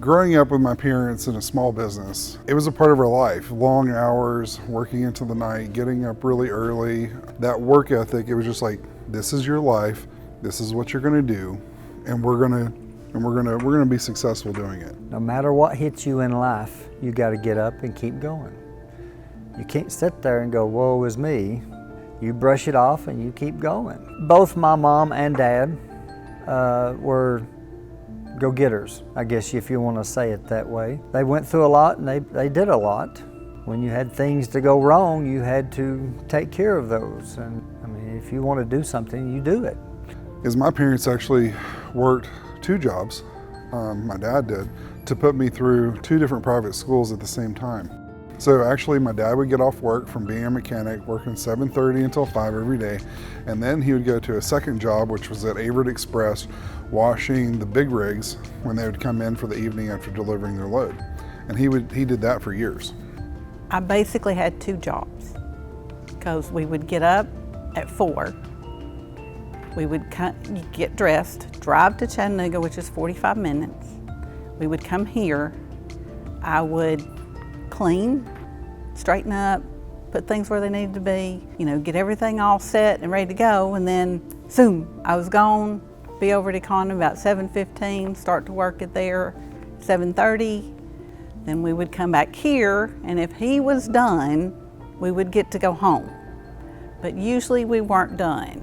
Growing up with my parents in a small business, it was a part of our life. Long hours, working into the night, getting up really early. That work ethic, it was just like, this is your life, this is what you're gonna do, and we're gonna be successful doing it. No matter what hits you in life, you gotta get up and keep going. You can't sit there and go, woe is me. You brush it off and you keep going. Both my mom and dad were go-getters, I guess if you want to say it that way. They went through a lot and they did a lot. When you had things to go wrong, you had to take care of those. And I mean, if you want to do something, you do it. Is my parents actually worked 2 jobs, my dad did, to put me through 2 different private schools at the same time. So actually my dad would get off work from being a mechanic, working 7:30 until 5 every day, and then he would go to a second job, which was at Averitt Express, washing the big rigs when they would come in for the evening after delivering their load. And he did that for years. I basically had 2 jobs because we would get up at 4. We would get dressed, drive to Chattanooga, which is 45 minutes. We would come here. I would clean, straighten up, put things where they needed to be, get everything all set and ready to go, and then zoom, I was gone, be over at Econo about 7:15, start to work at there 7:30. Then we would come back here, and if he was done, we would get to go home. But usually we weren't done.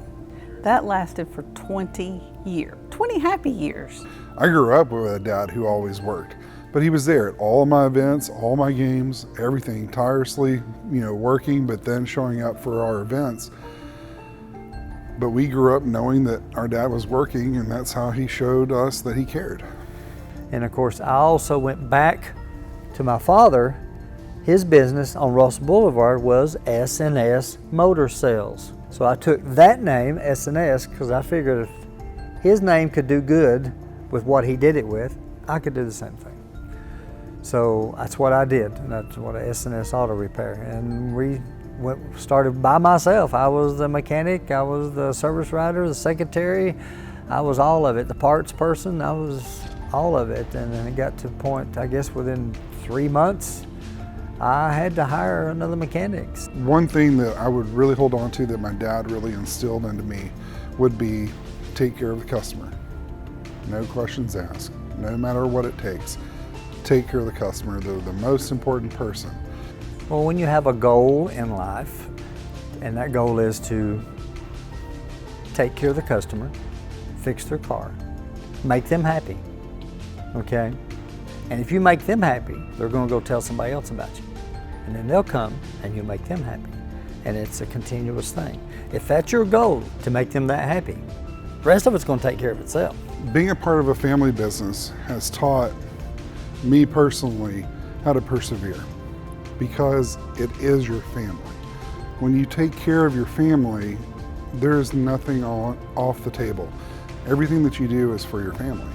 That lasted for 20 years, 20 happy years. I grew up with a dad who always worked, but he was there at all of my events, all my games, everything, tirelessly, working, but then showing up for our events. But we grew up knowing that our dad was working, and that's how he showed us that he cared. And of course, I also went back to my father. His business on Russell Boulevard was S&S Motor Sales. So I took that name, S&S, because I figured if his name could do good with what he did it with, I could do the same thing. So that's what I did, and that's what S&S Auto Repair. And we started by myself. I was the mechanic, I was the service writer, the secretary, I was all of it. The parts person, I was all of it. And then it got to a point, I guess within 3 months, I had to hire another mechanic. One thing that I would really hold on to that my dad really instilled into me would be take care of the customer. No questions asked, no matter what it takes. Take care of the customer. They're the most important person. Well, when you have a goal in life, and that goal is to take care of the customer, fix their car, make them happy, okay? And if you make them happy, they're gonna go tell somebody else about you. And then they'll come and you make them happy. And it's a continuous thing. If that's your goal, to make them that happy, the rest of it's gonna take care of itself. Being a part of a family business has taught me personally how to persevere, because it is your family. When you take care of your family, there's nothing off the table. Everything that you do is for your family.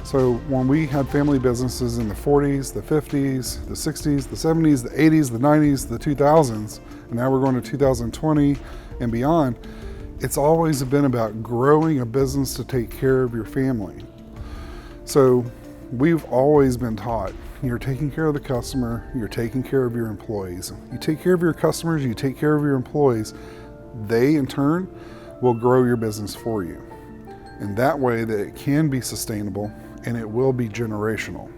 So when we had family businesses in the 40s, the 50s, the 60s, the 70s, the 80s, the 90s, the 2000s, and now we're going to 2020 and beyond, it's always been about growing a business to take care of your family. So we've always been taught, you're taking care of the customer, you're taking care of your employees. You take care of your customers, you take care of your employees, they in turn will grow your business for you. And that way that it can be sustainable and it will be generational.